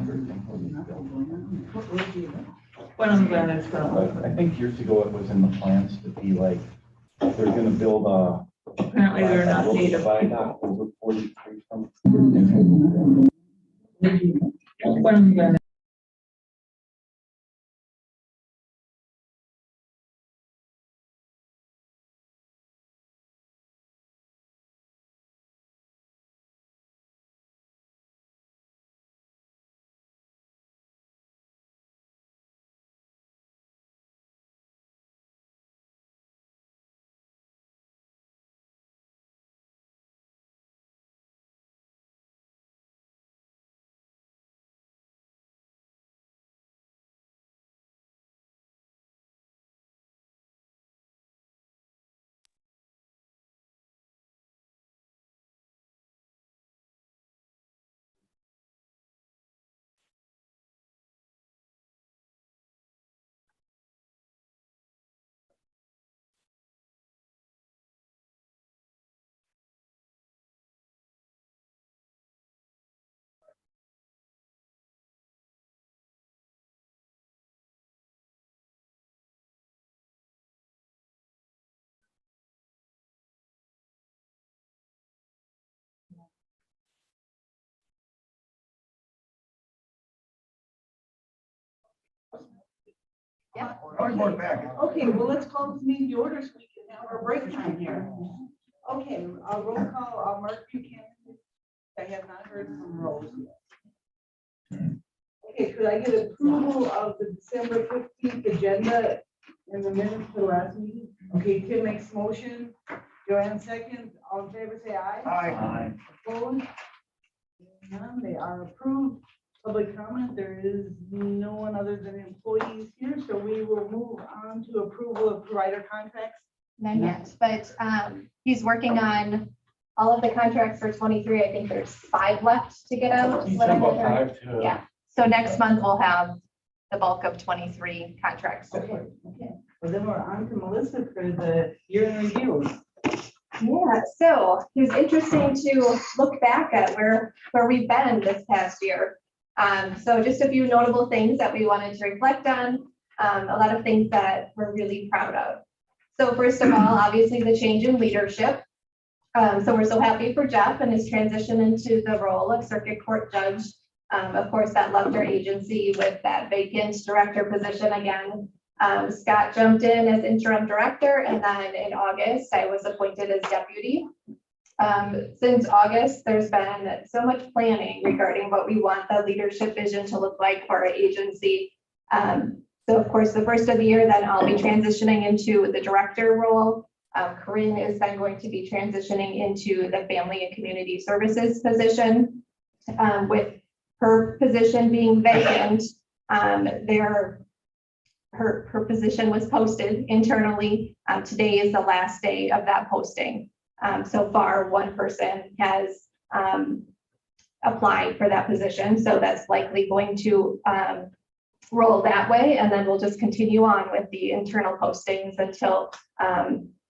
When I'm glad it's I think years ago it was in the plans to be like, they're gonna build a. apparently they're not native people. Over 43 something. When I'm glad. Yeah. Okay, well, let's call this meeting to order so we can have our break time here. Okay, roll call, Mark Buchanan. I have not heard from Rose yet. Okay, could I get approval of the December 15th agenda in the minutes for the last meeting? Okay, Tim makes motion, Joanne seconds, all in favor say aye. Aye. Opposed? None, they are approved. Public comment, there is no one other than employees here, so we will move on to approval of provider contracts. None yet, but he's working on all of the contracts for 23. I think there's 5 left to get out. is what I had heard. Yeah, so next month we'll have the bulk of 23 contracts. Okay. Well, then we're on to Melissa for the year in review. Yeah, so it was interesting to look back at where we've been this past year. So just a few notable things that we wanted to reflect on, a lot of things that we're really proud of. So first of all, obviously the change in leadership. So we're so happy for Jeff and his transition into the role of circuit court judge. Of course, that left our agency with that vacant director position again. Scott jumped in as interim director, and then in August, I was appointed as deputy. Since August, there's been so much planning regarding what we want the leadership vision to look like for our agency. So of course, the first of the year, then I'll be transitioning into the director role. Corinne is then going to be transitioning into the family and community services position. With her position being vacant, her position was posted internally. Today is the last day of that posting. So far, one person has applied for that position, so that's likely going to roll that way, and then we'll just continue on with the internal postings until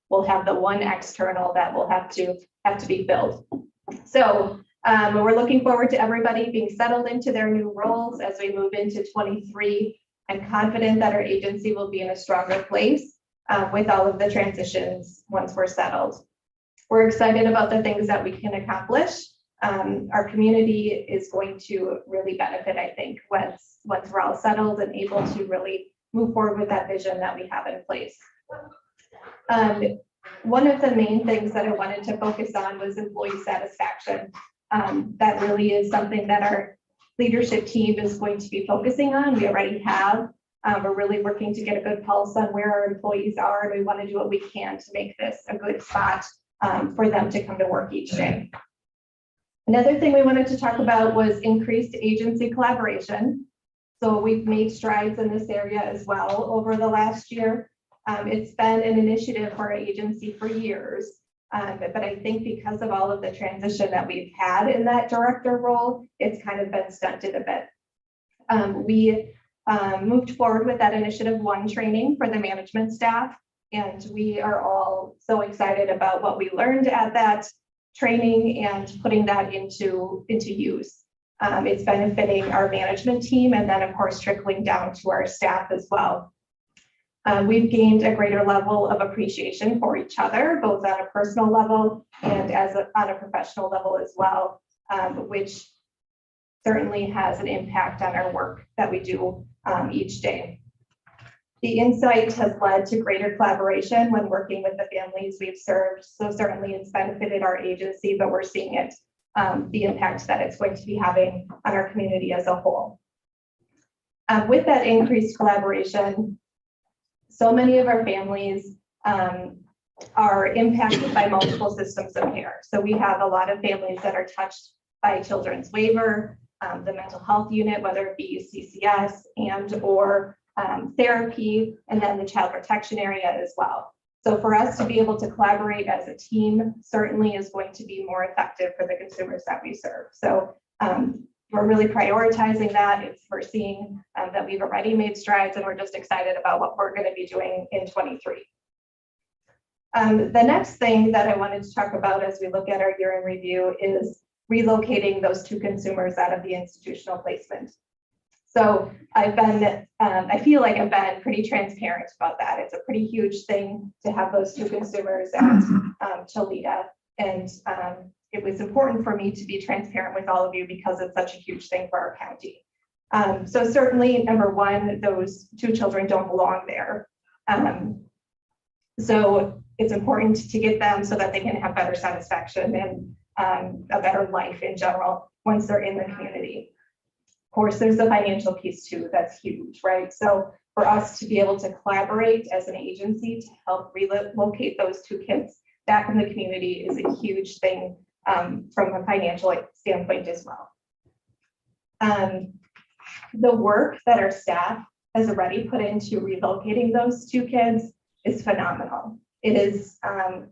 we'll have the one external that will have to be filled. So we're looking forward to everybody being settled into their new roles as we move into 23. I'm confident that our agency will be in a stronger place with all of the transitions once we're settled. We're excited about the things that we can accomplish. Our community is going to really benefit, I think, once we're all settled and able to really move forward with that vision that we have in place. One of the main things that I wanted to focus on was employee satisfaction. That really is something that our leadership team is going to be focusing on. We already have. We're really working to get a good pulse on where our employees are, and we want to do what we can to make this a good spot for them to come to work each day. Another thing we wanted to talk about was increased agency collaboration. So we've made strides in this area as well over the last year. It's been an initiative for our agency for years, but I think because of all of the transition that we've had in that director role, it's kind of been stunted a bit. We moved forward with that Initiative 1 training for the management staff, and we are all so excited about what we learned at that training and putting that into use. It's benefiting our management team and then of course trickling down to our staff as well. We've gained a greater level of appreciation for each other, both on a personal level and on a professional level as well, which certainly has an impact on our work that we do each day. The insight has led to greater collaboration when working with the families we've served. So certainly it's benefited our agency, but we're seeing it, the impact that it's going to be having on our community as a whole. With that increased collaboration, so many of our families are impacted by multiple systems of care. So we have a lot of families that are touched by children's waiver, the mental health unit, whether it be CCS and or therapy, and then the child protection area as well. So for us to be able to collaborate as a team certainly is going to be more effective for the consumers that we serve. So we're really prioritizing that. We're seeing that we've already made strides, and we're just excited about what we're going to be doing in 23. The next thing that I wanted to talk about as we look at our year in review is relocating those two consumers out of the institutional placement. So I feel like I've been pretty transparent about that. It's a pretty huge thing to have those two consumers at Toledo. And it was important for me to be transparent with all of you because it's such a huge thing for our county. So certainly, number one, those two children don't belong there. So it's important to get them so that they can have better satisfaction and a better life in general once they're in the community. Of course, there's the financial piece too, that's huge, right? So for us to be able to collaborate as an agency to help relocate those two kids back in the community is a huge thing from a financial standpoint as well. The work that our staff has already put into relocating those two kids is phenomenal. It is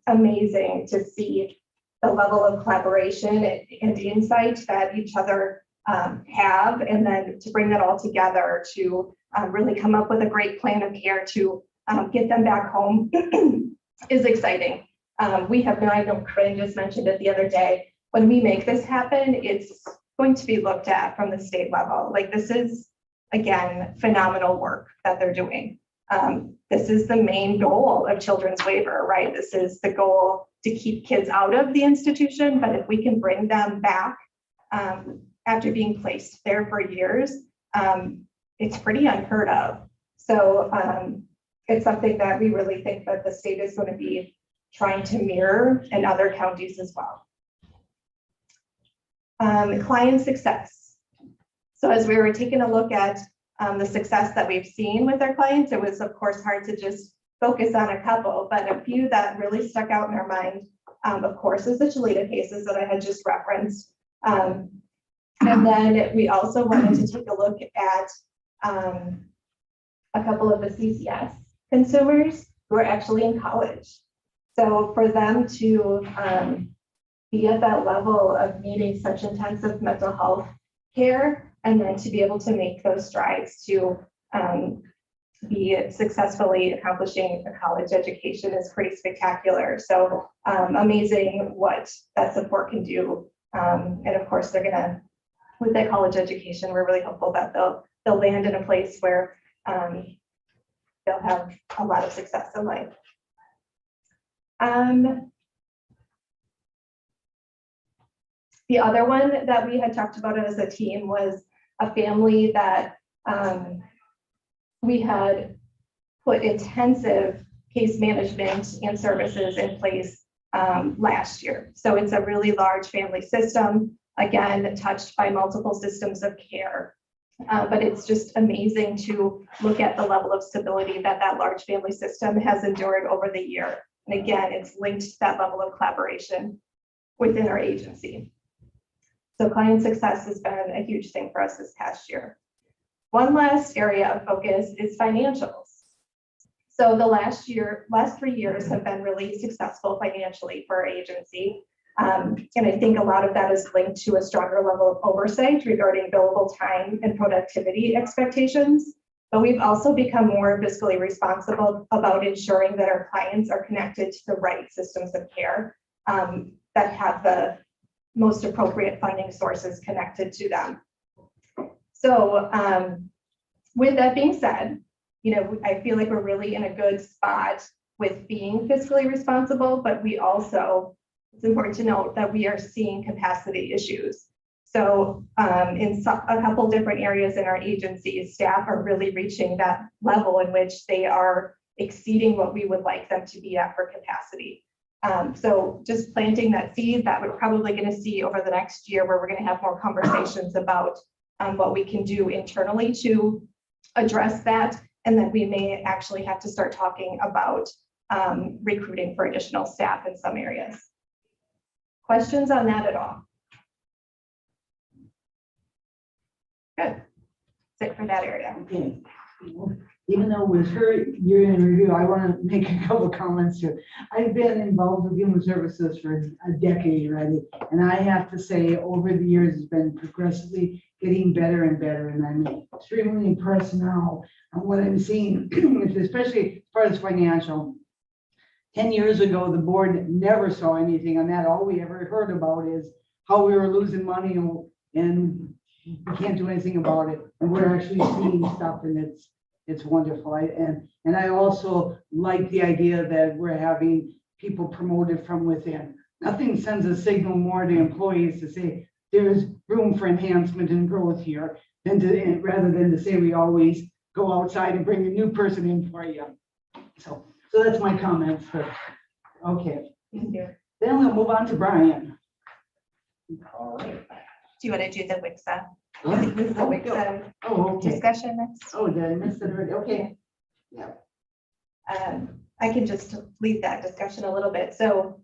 amazing to see the level of collaboration and insight that each other have, and then to bring that all together to really come up with a great plan of care to get them back home is exciting. We have been, I know Corinne just mentioned it the other day, when we make this happen, it's going to be looked at from the state level. Like, this is, again, phenomenal work that they're doing. This is the main goal of children's waiver, right? This is the goal to keep kids out of the institution, but if we can bring them back after being placed there for years, it's pretty unheard of. So it's something that we really think that the state is going to be trying to mirror in other counties as well. Client success. So as we were taking a look at the success that we've seen with our clients, it was of course hard to just focus on a couple, but a few that really stuck out in our mind, of course, is the Toledo cases that I had just referenced. And then we also wanted to take a look at a couple of the CCS consumers who are actually in college. So for them to be at that level of needing such intensive mental health care, and then to be able to make those strides to be successfully accomplishing a college education is pretty spectacular. So amazing what that support can do. And of course, they're gonna, with that college education, we're really hopeful that they'll land in a place where they'll have a lot of success in life. The other one that we had talked about as a team was a family that we had put intensive case management and services in place last year. So it's a really large family system, again, touched by multiple systems of care. But it's just amazing to look at the level of stability that that large family system has endured over the year. And again, it's linked to that level of collaboration within our agency. So client success has been a huge thing for us this past year. One last area of focus is financials. So the last 3 years have been really successful financially for our agency. And I think a lot of that is linked to a stronger level of oversight regarding billable time and productivity expectations. But we've also become more fiscally responsible about ensuring that our clients are connected to the right systems of care that have the most appropriate funding sources connected to them. So with that being said, I feel like we're really in a good spot with being fiscally responsible, but we also, it's important to note that we are seeing capacity issues. So in a couple different areas in our agencies, staff are really reaching that level in which they are exceeding what we would like them to be at for capacity. So just planting that seed that we're probably going to see over the next year, where we're going to have more conversations about what we can do internally to address that. And then we may actually have to start talking about recruiting for additional staff in some areas. Questions on that at all? Good. That's it for that area. Okay. Even though it was her year in review, I want to make a couple comments too. I've been involved with human services for a decade already, and I have to say, over the years, it's been progressively getting better and better, and I'm extremely impressed now on what I'm seeing, especially as far as financial. 10 years ago, the board never saw anything on that. All we ever heard about is how we were losing money and we can't do anything about it. And we're actually seeing stuff, and it's wonderful. And I also like the idea that we're having people promoted from within. Nothing sends a signal more to employees to say there's room for enhancement and growth here rather than to say we always go outside and bring a new person in for you. So that's my comments. Okay. Thank you. Then we'll move on to Brian. All right. Do you want to do the WICSA? Huh? This is the WICSA Oh, okay. discussion next. Oh, did I miss it already? Okay. Yeah. I can just lead that discussion a little bit. So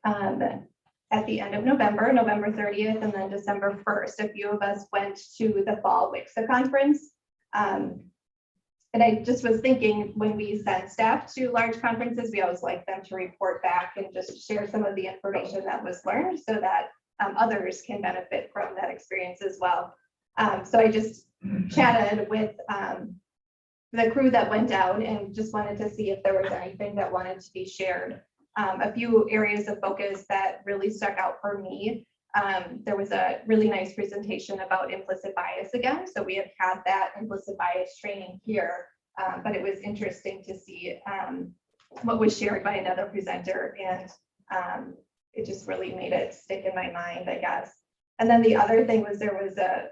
at the end of November, November 30th, and then December 1st, a few of us went to the fall WICSA conference. And I just was thinking, when we send staff to large conferences, we always like them to report back and just share some of the information that was learned so that others can benefit from that experience as well. So I just chatted with the crew that went down and just wanted to see if there was anything that wanted to be shared. A few areas of focus that really stuck out for me. There was a really nice presentation about implicit bias again. So we have had that implicit bias training here, but it was interesting to see what was shared by another presenter, and it just really made it stick in my mind, I guess. And then the other thing was there was a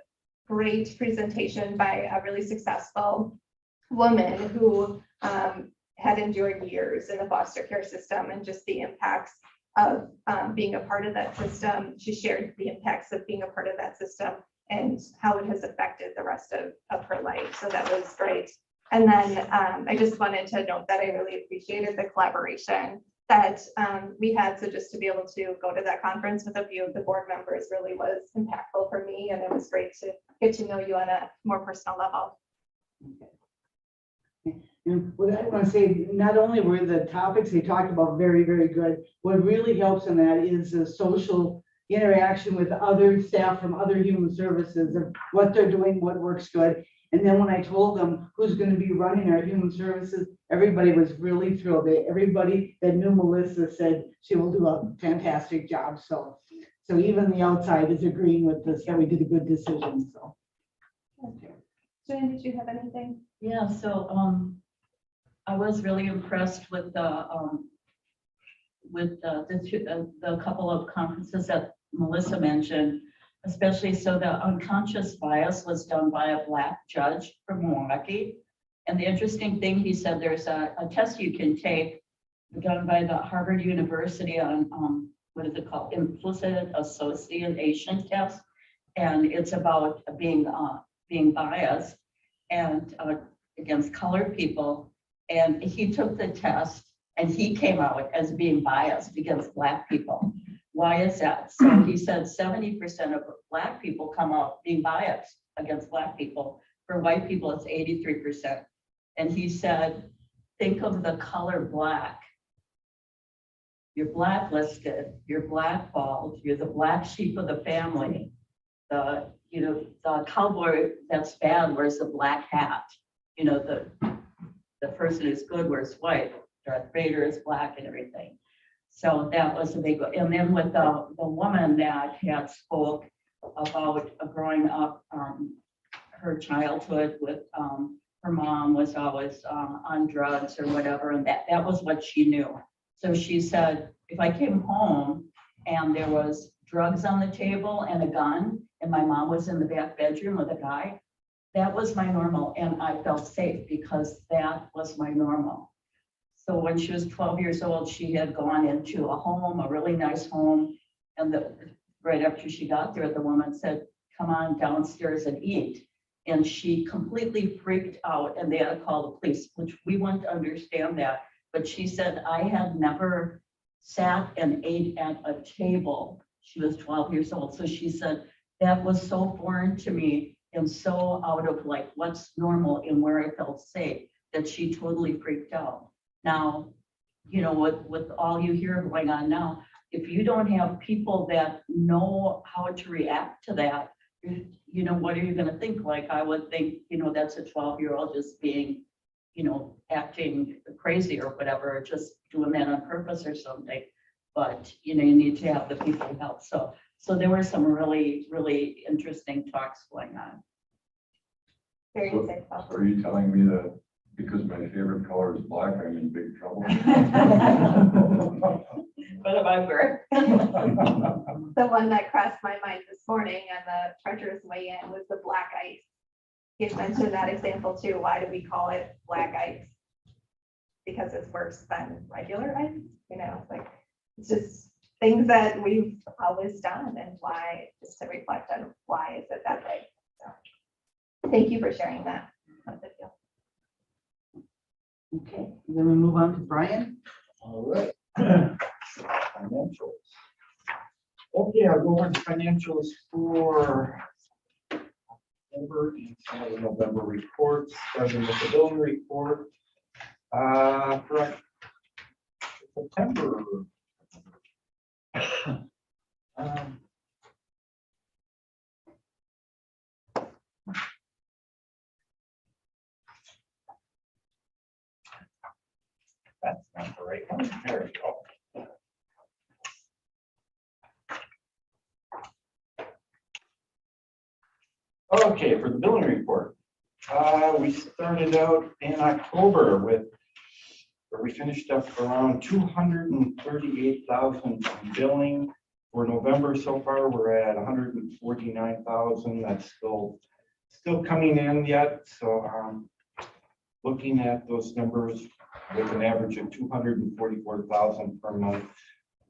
great presentation by a really successful woman who had endured years in the foster care system and just the impacts of being a part of that system. She shared the impacts of being a part of that system and how it has affected the rest of her life. So that was great. And then I just wanted to note that I really appreciated the collaboration that we had. So just to be able to go to that conference with a few of the board members really was impactful for me. And it was great to get to know you on a more personal level. And what I want to say, not only were the topics they talked about very, very good, what really helps in that is the social interaction with other staff from other human services of what they're doing, what works good. And then when I told them who's going to be running our human services, everybody was really thrilled. Everybody that knew Melissa said she will do a fantastic job. So even the outside is agreeing with us that we did a good decision. So. Okay. Jen, did you have anything? Yeah, so I was really impressed with the couple of conferences that Melissa mentioned, especially so the unconscious bias was done by a Black judge from Milwaukee. And the interesting thing, he said there's a test you can take done by the Harvard University on what is it called? Implicit association test. And it's about being biased and against colored people. And he took the test and he came out as being biased against Black people. Why is that? So he said 70% of Black people come out being biased against Black people. For white people, it's 83%. And he said, think of the color Black. You're blacklisted, you're blackballed, you're the black sheep of the family. The cowboy that's bad wears the black hat. The person who's good wears white. Darth Vader is Black and everything. So that was a big, and then with the woman that had spoke about growing up, her childhood with, her mom was always on drugs or whatever, and that was what she knew. So she said, if I came home and there was drugs on the table and a gun, and my mom was in the back bedroom with a guy, that was my normal, and I felt safe because that was my normal. So when she was 12 years old, she had gone into a home, a really nice home, and right after she got there, the woman said, come on downstairs and eat. And she completely freaked out, and they had to call the police, which we wouldn't understand that. But she said, I had never sat and ate at a table. She was 12 years old. So she said, that was so foreign to me and so out of like what's normal and where I felt safe that she totally freaked out. Now, you know, with all you hear going on now, if you don't have people that know how to react to that, you know, what are you going to think? Like, I would think, you know, that's a 12-year-old just being, you know, acting crazy or whatever, or just doing that on purpose or something. But, you know, you need to have the people help. So there were some really, really interesting talks going on. Very So, insightful. Are you telling me that because my favorite color is black, I'm in big trouble? What about her? The one that crossed my mind this morning on the treasurer's way in was the black ice. He had mentioned that example too. Why do we call it black ice? Because it's worse than regular ice, you know, it's like, it's just things that we've always done and why, just to reflect on why is it that way. So thank you for sharing that. Okay, then we move on to Brian. All right. Financials. Okay, I'll go over the financials for October and some of the November reports, starting with the billing report. For September. That's not the right one. There we go. Okay, for the billing report, we started out in October with, where we finished up around 238,000 in billing. For November so far, we're at 149,000. That's still coming in yet. So looking at those numbers with an average of 244,000 per month,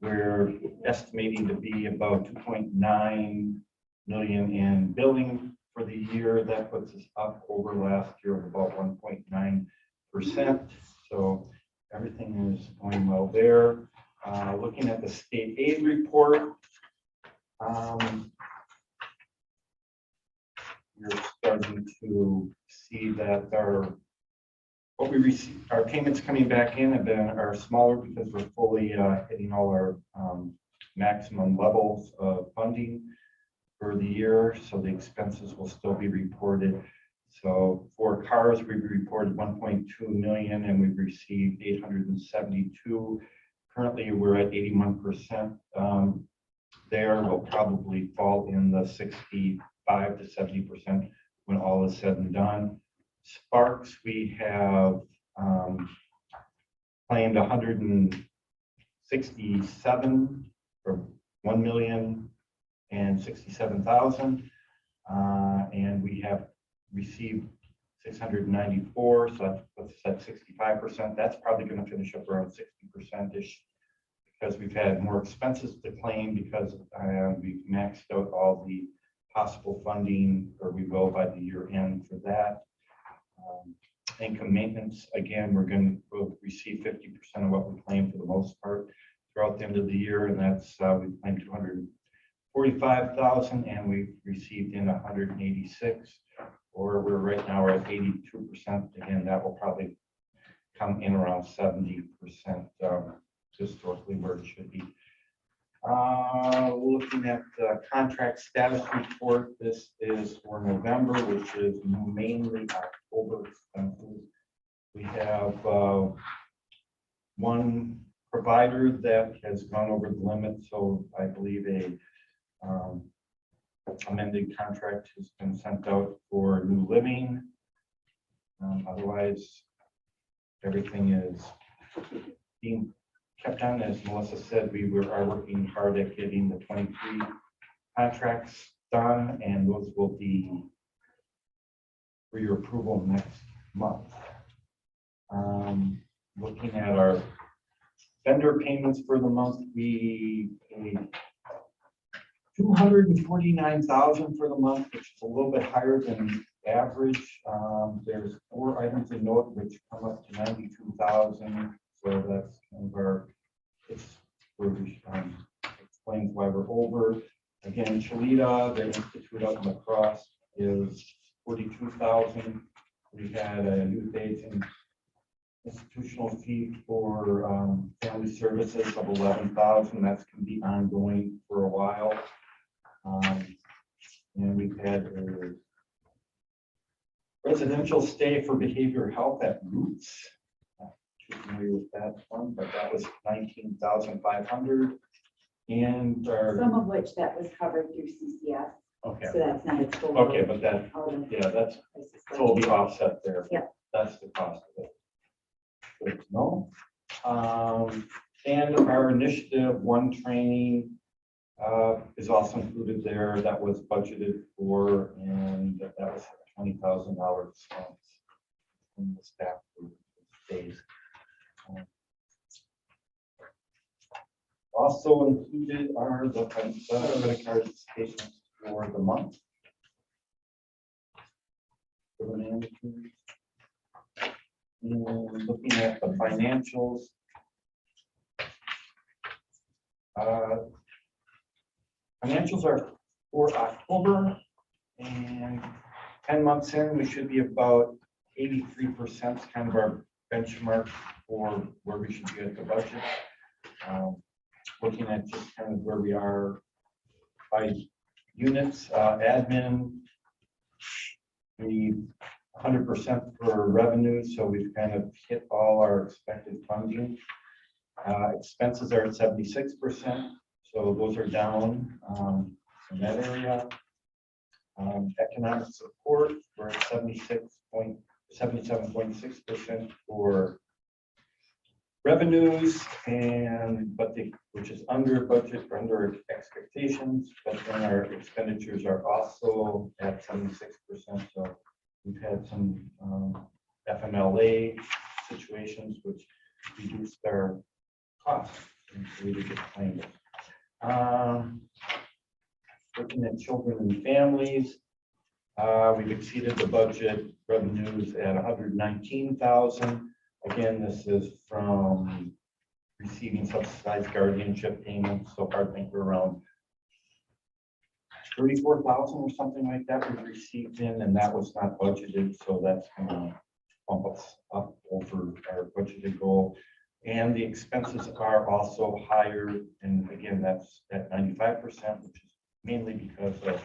we're estimating to be about 2.9 million in billing for the year. That puts us up over last year of about 1.9%. So everything is going well there. Looking at the state aid report, you're starting to see that what we receive, our payments coming back in are smaller because we're fully hitting all our maximum levels of funding for the year. So the expenses will still be reported. So for cars, we've reported 1.2 million and we've received 872. Currently, we're at 81%. There will probably fall in the 65 to 70% when all is said and done. Sparks, we have claimed 167 for 1,067,000, and we have received 694, so that puts us at 65%. That's probably going to finish up around 60%-ish because we've had more expenses to claim because we've maxed out all the possible funding, or we will by the year end for that. Income maintenance, again, we'll receive 50% of what we claim for the most part throughout the end of the year, and that's we claimed 245,000 and we've received in 186, or we're right now at 82%. Again, that will probably come in around 70%, historically where it should be. Looking at the contract status report, this is for November, which is mainly October expenses. We have one provider that has gone over the limit, so I believe a amended contract has been sent out for New Living. Otherwise, everything is being kept on. As Melissa said, are working hard at getting the 23 contracts done, and those will be for your approval next month. Looking at our vendor payments for the month, we paid $249,000 for the month, which is a little bit higher than average. There's 4 items to note which come up to $92,000. So that's kind of our, explains why we're over. Again, Cholita, the Institute of Lacrosse, is $42,000. We had a youth aids and institutional fee for family services of $11,000. That's going to be ongoing for a while. And we've had a residential stay for behavioral health at Roots. Not too familiar with that one, but that was $19,500. And Some of which that was covered through CCS, okay, so that's not its full. okay, but that, out of yeah, that's prices. totally offset there. Yeah. That's the cost of it. Good to know. And our initiative 1 training is also included there. That was budgeted for, and that was $20,000 expense in the staff for days. Also included are the credit card statements for the month. For the management. And looking at the financials. Financials are for October, and 10 months in, we should be about 83%, kind of our benchmark for where we should be at the budget. Looking at just kind of where we are by units, admin, we 100% for revenue, so we've kind of hit all our expected funding. Expenses are at 76%, so those are down in that area. Economic support, we're at 77.6% for revenues, which is under budget, or under expectations, but then our expenditures are also at 76%. So we've had some FMLA situations which reduced our costs, and so we did get claimed. Looking at children and families, we've exceeded the budget revenues at $119,000. Again, this is from receiving subsidized guardianship payments. So far, I think we're around 34,000 or something like that we've received in, and that was not budgeted. So that's going to bump us up over our budgeted goal. And the expenses are also higher. And again, that's at 95%, which is mainly because of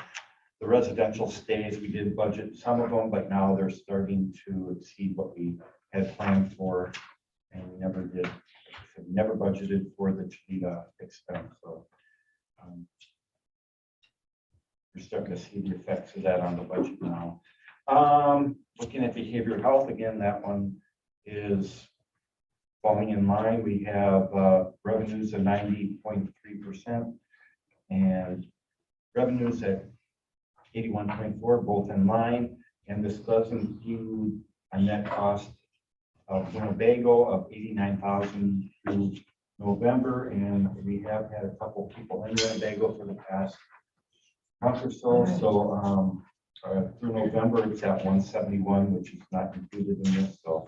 the residential stays. We did budget some of them, but now they're starting to exceed what we had planned for, and we never did. We never budgeted for the Cholita expense. So we're starting to see the effects of that on the budget now. Looking at behavioral health, again, that one is falling in line. We have revenues at 90.3% and revenues at 81.4, both in line. And this does include a net cost of Winnebago of $89,000 through November. And we have had a couple people in Winnebago for the past month or so. So through November, it's at 171, which is not included in this. So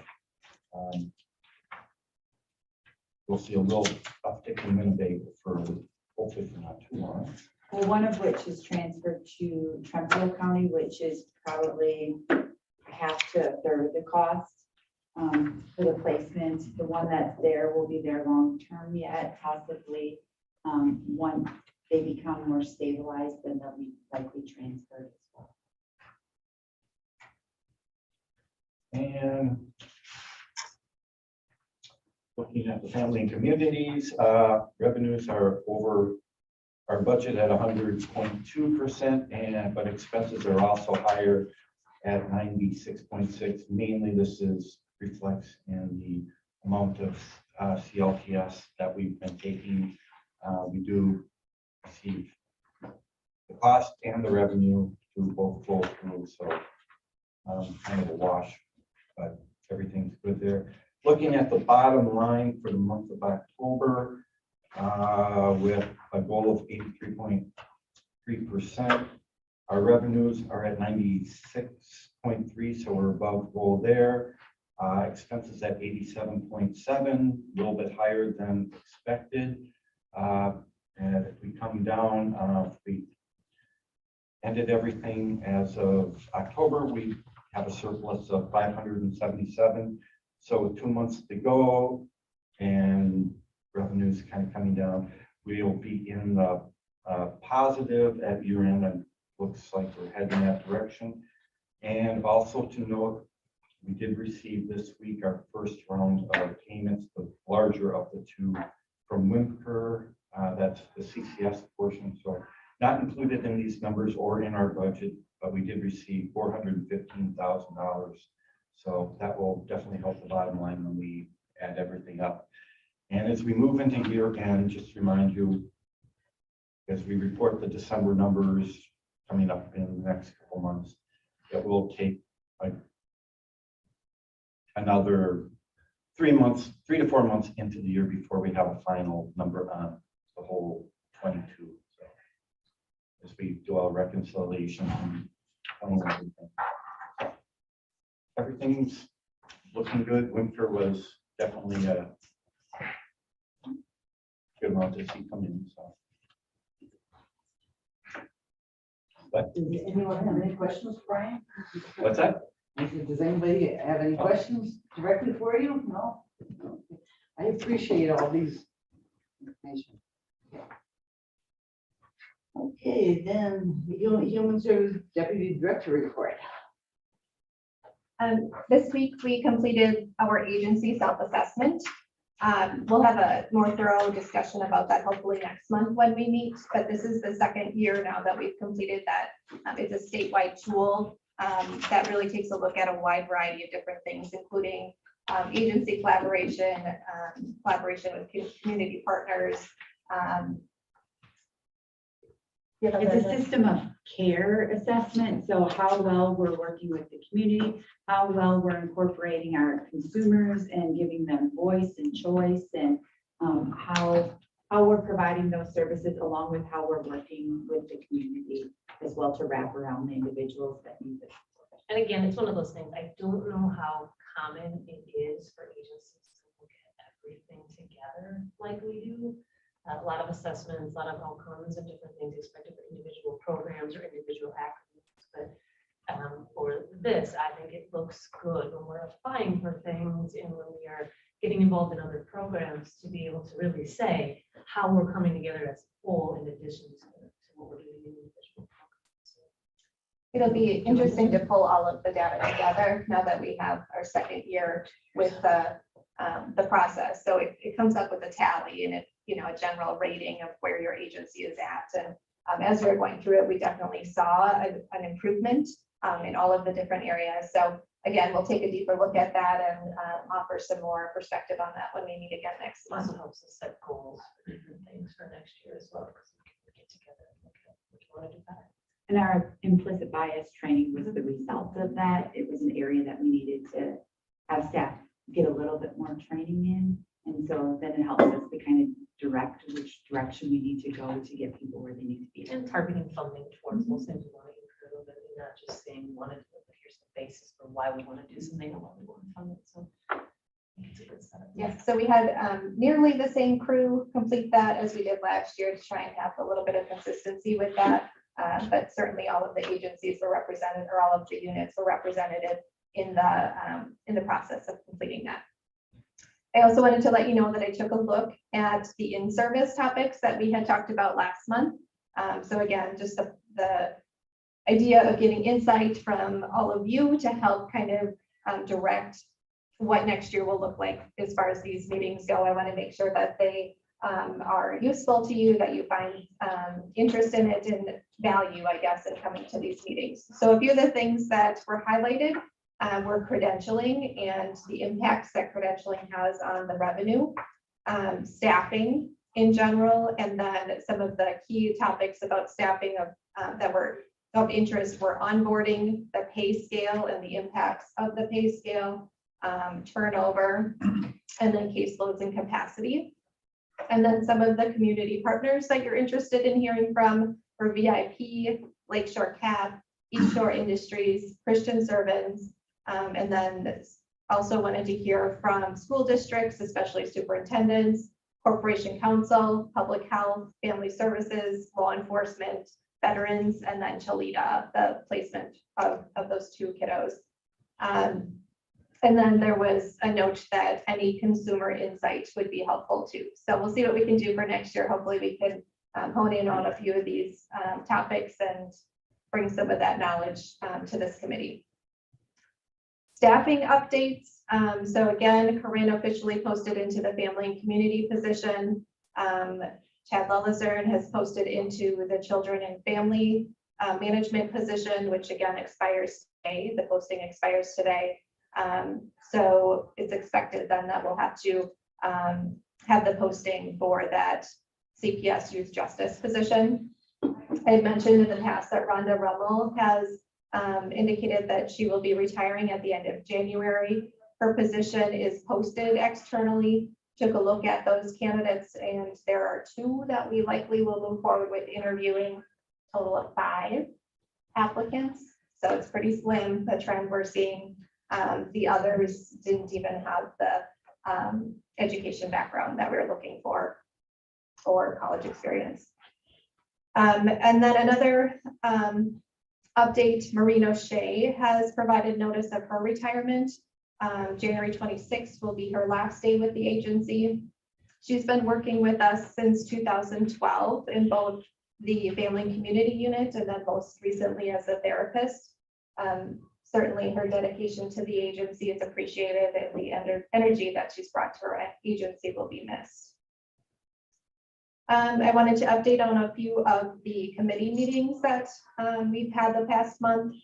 we'll see a little uptick in Winnebago for hopefully for not too long. Well, one of which is transferred to Trumbull County, which is probably half to a third of the cost for the placement. The one that's there will be there long term yet, possibly. Once they become more stabilized, then they'll be likely transferred as well. And Looking at the family and communities, revenues are over our budget at 100.2%, and but expenses are also higher at 96.6. Mainly, this reflects in the amount of CLTS that we've been taking. We do receive the cost and the revenue to both flow through, so kind of a wash, but everything's good there. Looking at the bottom line for the month of October, with a goal of 83.3%. Our revenues are at 96.3, so we're above goal there. Expenses at 87.7, a little bit higher than expected. And if we come down, we ended everything as of October. We have a surplus of 577. So 2 months to go, and revenues kind of coming down. We'll be in the positive at year end, and looks like we're heading that direction. And also to note, we did receive this week our first round of payments, the larger of the two from Whimper. That's the CCS portion. So not included in these numbers or in our budget, but we did receive $415,000. So that will definitely help the bottom line when we add everything up. And as we move into year end, just remind you, as we report the December numbers coming up in the next couple months, it will take like another 3 months, 3 to 4 months into the year before we have a final number on the whole 22. So as we do our reconciliation and everything's looking good. Winter was definitely a good amount to see come in. So, but Does anyone have any questions, Brian? what's that? I said, does anybody have any questions directly for you? No? I appreciate all these information. Okay, then the Human Services Deputy Director report. This week, we completed our agency self-assessment. We'll have a more thorough discussion about that hopefully next month when we meet, but this is the second year now that we've completed that. It's a statewide tool that really takes a look at a wide variety of different things, including agency collaboration, collaboration with community partners. It's a system of care assessment, so how well we're working with the community, how well we're incorporating our consumers and giving them voice and choice, and how we're providing those services along with how we're working with the community as well to wrap around the individuals that need it. And again, it's one of those things, I don't know how common it is for agencies to look at everything together like we do. A lot of assessments, a lot of outcomes and different things expected for individual programs or individual acronyms. But for this, I think it looks good when we're applying for things and when we are getting involved in other programs to be able to really say how we're coming together as a whole in addition to what we're doing in individual programs. It'll be interesting to pull all of the data together now that we have our second year with the process. So it comes up with a tally and a general rating of where your agency is at. And as we're going through it, we definitely saw an improvement in all of the different areas. So again, we'll take a deeper look at that and offer some more perspective on that when we meet again next It also month. helps us set goals for different things for next year as well, because we can get together and look at what you want to do better. And our implicit bias training was the result of that. It was an area that we needed to have staff get a little bit more training in. And so then it helps us to kind of direct which direction we need to go to get people where they need to be. And targeting funding towards those things we want to improve, and not just saying we want to do it, but here's the basis for why we want to do something and why we want to fund it. So I think it's a good setup. Yes, so we had nearly the same crew complete that as we did last year to try and have a little bit of consistency with that. But certainly all of the agencies were represented, or all of the units were represented in the process of completing that. I also wanted to let you know that I took a look at the InService topics that we had talked about last month. So again, just the idea of getting insight from all of you to help kind of direct what next year will look like as far as these meetings go. I want to make sure that they are useful to you, that you find interest in it and value, I guess, in coming to these meetings. So a few of the things that were highlighted were credentialing and the impacts that credentialing has on the revenue, staffing in general, and then some of the key topics about staffing that were of interest were onboarding, the pay scale and the impacts of the pay scale, turnover, and then caseloads and capacity. And then some of the community partners that you're interested in hearing from were VIP, Lakeshore CAP, East Shore Industries, Christian Servants, and then also wanted to hear from school districts, especially superintendents, corporation council, public health, family services, law enforcement, veterans, and then Cholita, the placement of those two kiddos. And then there was a note that any consumer insight would be helpful too. So we'll see what we can do for next year. Hopefully we can hone in on a few of these topics and bring some of that knowledge to this committee. Staffing updates. So again, Corinne officially posted into the family and community position. Chad Lillazern has posted into the children and family management position, which again expires today. The posting expires today. So it's expected then that we'll have to have the posting for that CPS youth justice position. I had mentioned in the past that Rhonda Rummel has indicated that she will be retiring at the end of January. Her position is posted externally. Took a look at those candidates, and there are 2 that we likely will move forward with interviewing, total of 5 applicants. So it's pretty slim, the trend we're seeing. The others didn't even have the education background that we were looking for or college experience. And then another update, Maureen O'Shea has provided notice of her retirement. January 26th will be her last day with the agency. She's been working with us since 2012 in both the family and community unit and then most recently as a therapist. Certainly her dedication to the agency is appreciated, and the energy that she's brought to her agency will be missed. I wanted to update on a few of the committee meetings that we've had the past month.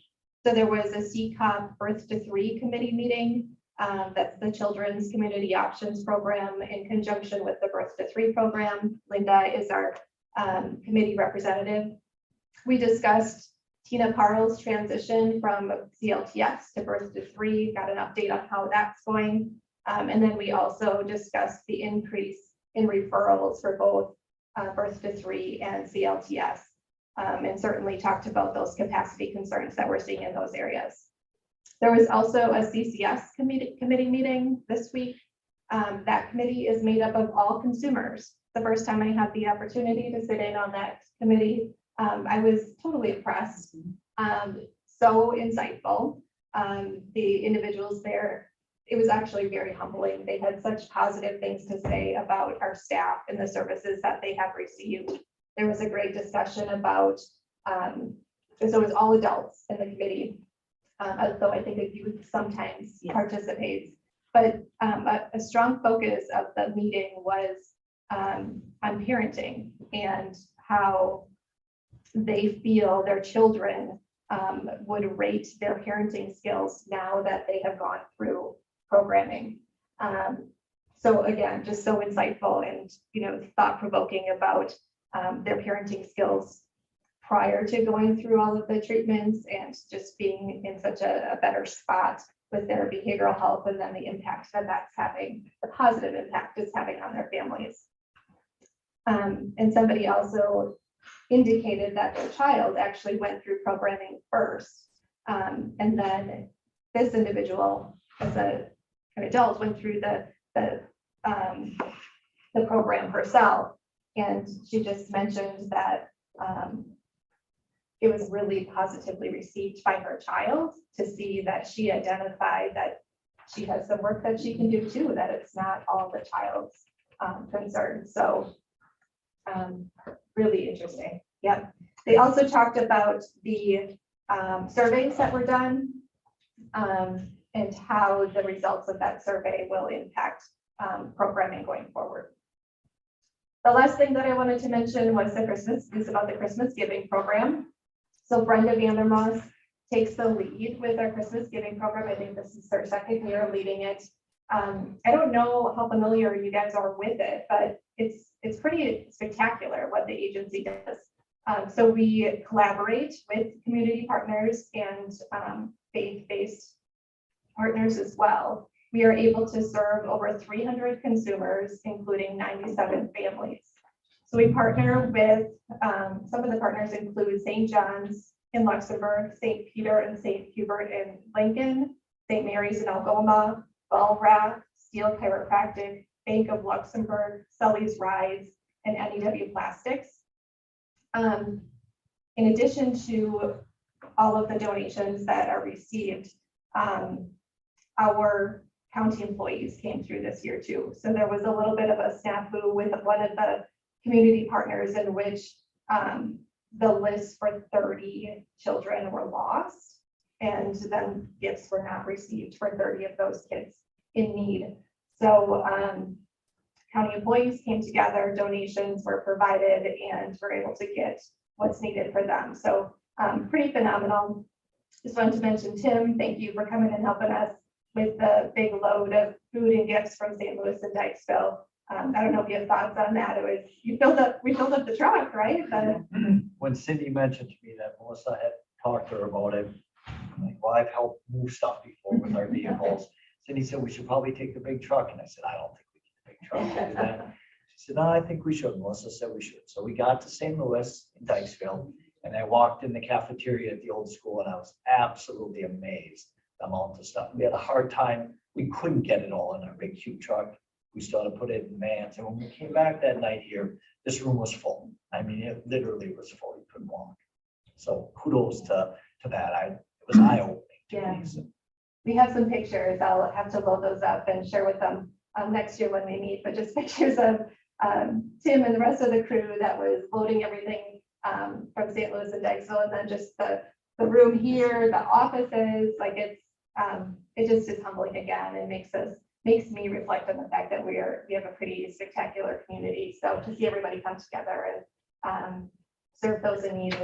So there was a CCOP Birth to 3 committee meeting. That's the Children's Community Options Program in conjunction with the Birth to 3 program. Linda is our committee representative. We discussed Tina Parle's transition from CLTS to Birth to 3, got an update on how that's going. And then we also discussed the increase in referrals for both Birth to 3 and CLTS. And certainly talked about those capacity concerns that we're seeing in those areas. There was also a CCS committee meeting this week. That committee is made up of all consumers. The first time I had the opportunity to sit in on that committee, I was totally impressed. So insightful. The individuals there, it was actually very humbling. They had such positive things to say about our staff and the services that they have received. There was a great discussion about, so it was all adults in the committee, although I think a youth sometimes participates. But a strong focus of the meeting was on parenting and how they feel their children would rate their parenting skills now that they have gone through programming. So again, just so insightful and thought-provoking about their parenting skills prior to going through all of the treatments and just being in such a better spot with their behavioral health, and then the impact that that's having, the positive impact it's having on their families. And somebody also indicated that their child actually went through programming first. And then this individual, as an adult, went through the program herself. And she just mentioned that it was really positively received by her child to see that she identified that she has some work that she can do too, that it's not all the child's concern. So really interesting. Yep. They also talked about the surveys that were done. And and how the results of that survey will impact programming going forward. The last thing that I wanted to mention was about the Christmas giving program. So Brenda Vandermoss takes the lead with our Christmas giving program. I think this is her second year leading it. I don't know how familiar you guys are with it, but it's pretty spectacular what the agency does. So we collaborate with community partners and faith-based partners as well. We are able to serve over 300 consumers, including 97 families. So we partner with, some of the partners include St. John's in Luxembourg, St. Peter and St. Hubert in Lincoln, St. Mary's in Algoma, Bellrack, Steel Chiropractic, Bank of Luxembourg, Sully's Rides, and NEW Plastics. In addition to all of the donations that are received, our county employees came through this year too. So there was a little bit of a snafu with one of the community partners in which the list for 30 children were lost, and then gifts were not received for 30 of those kids in need. So county employees came together, donations were provided, and we're able to get what's needed for them. So pretty phenomenal. Just wanted to mention, Tim, thank you for coming and helping us with the big load of food and gifts from St. Louis and Dykesville. I don't know if you have thoughts on that. We filled up the truck, right? When Cindy mentioned to me that Melissa had talked to her about it, I'm like, well, I've helped move stuff before with our vehicles. Cindy said we should probably take the big truck, and I said, I don't think we need the big truck to do that. She said, no, I think we should. Melissa said we should. So we got to St. Louis in Dykesville, and I walked in the cafeteria at the old school, and I was absolutely amazed at the amount of stuff. We had a hard time. We couldn't get it all in our big cube truck. We still had to put it in vans. And when we came back that night here, this room was full. I mean, it literally was full. You couldn't walk. So kudos to that. It was eye-opening to me. So. We have some pictures. I'll have to load those up and share with them next year when we meet, but just pictures of Tim and the rest of the crew that was loading everything from St. Louis and Dykesville, and then just the room here, the offices, like it just is humbling again, and makes me reflect on the fact that we have a pretty spectacular community. So to see everybody come together and serve those in need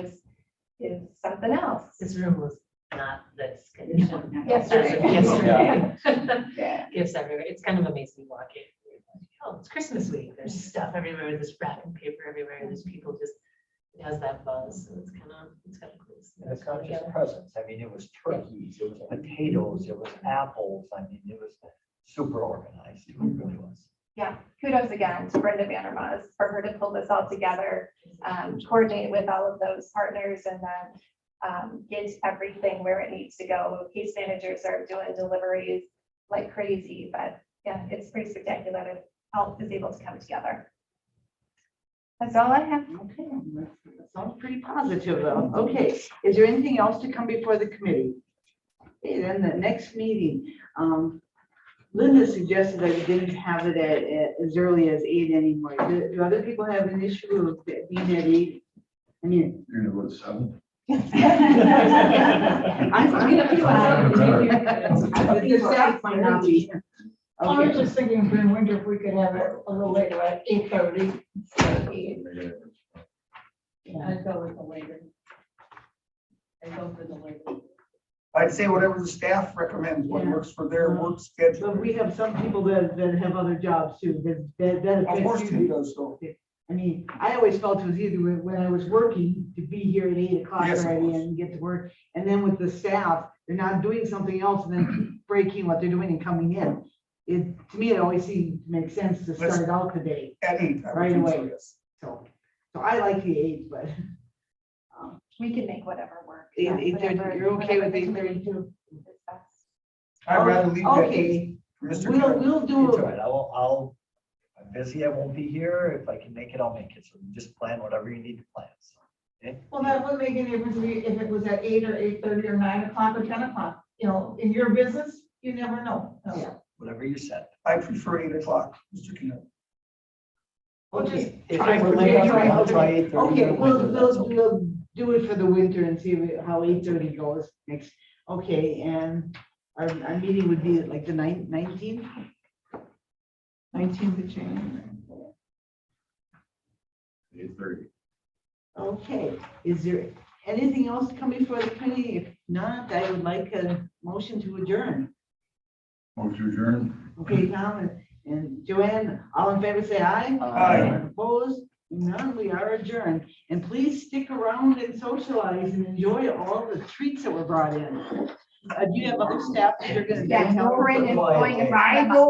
is something else. This room was not this condition. Yesterday. Yeah. Gifts everywhere. It's kind of amazing to walk in. Oh, it's Christmas week. There's stuff everywhere. There's wrapping paper everywhere. There's people just, it has that buzz. So it's kind of cool. And it's not just presents. I mean, it was turkeys, it was potatoes, it was apples. I mean, it was super organized. It really was. Yeah, kudos again to Brenda Vandermoss for her to pull this all together, coordinate with all of those partners, and then get everything where it needs to go. Case managers are doing deliveries like crazy, but yeah, it's pretty spectacular that help is able to come together. That's all I have. Okay, that sounds pretty positive though. Okay, is there anything else to come before the committee? Okay, then the next meeting, Linda suggested that we didn't have it at as early as 8 anymore. Do other people have an issue of it being at 8? I mean. You're gonna go to 7? I was just thinking during winter, if we could have it a little later at 8:30. I'd go with the later. I'd go for the later. I'd say whatever the staff recommends, what works for their work schedule. But we have some people that have other jobs too, that Of course, affects it you. does so. I mean, I always felt it was either when I was working to be here at 8 o'clock Yes, of already course. and get to work. And then with the staff, they're not doing something else and then breaking what they're doing and coming in. To me, it always seemed to make sense to start out the day. At 8. I would Right think so, away. yes. So I like the 8, but We can make whatever work. 8:30, you're okay with 8:30 too? I'd rather leave that Okay, for Mr. we'll Kennedy. do, It's all right. I'm busy. I won't be here. If I can make it, I'll make it. So just plan whatever you need to plan. So, okay? Well, that wouldn't make any difference if it was at 8 or 8:30 or 9 o'clock or 10 o'clock. You know, in your business, you never know. Yeah. Whatever you said. I prefer 8 o'clock, Mr. Kennedy. We'll just If try we're for late, 8:30. I'll try 8:30. Okay, we'll do it for the winter and see how 8:30 goes next. Okay, and our meeting would be like the 19th. 19th of January. 8:30. Okay, is there anything else coming before the committee? If not, I would like a motion to adjourn. Motion to adjourn. Okay, Tom and Joanne, all in favor, say aye. Aye. Opposed? None, we are adjourned. And please stick around and socialize and enjoy all the treats that were brought in. Do you have other staff that you're gonna? Yeah, Lauren is going to.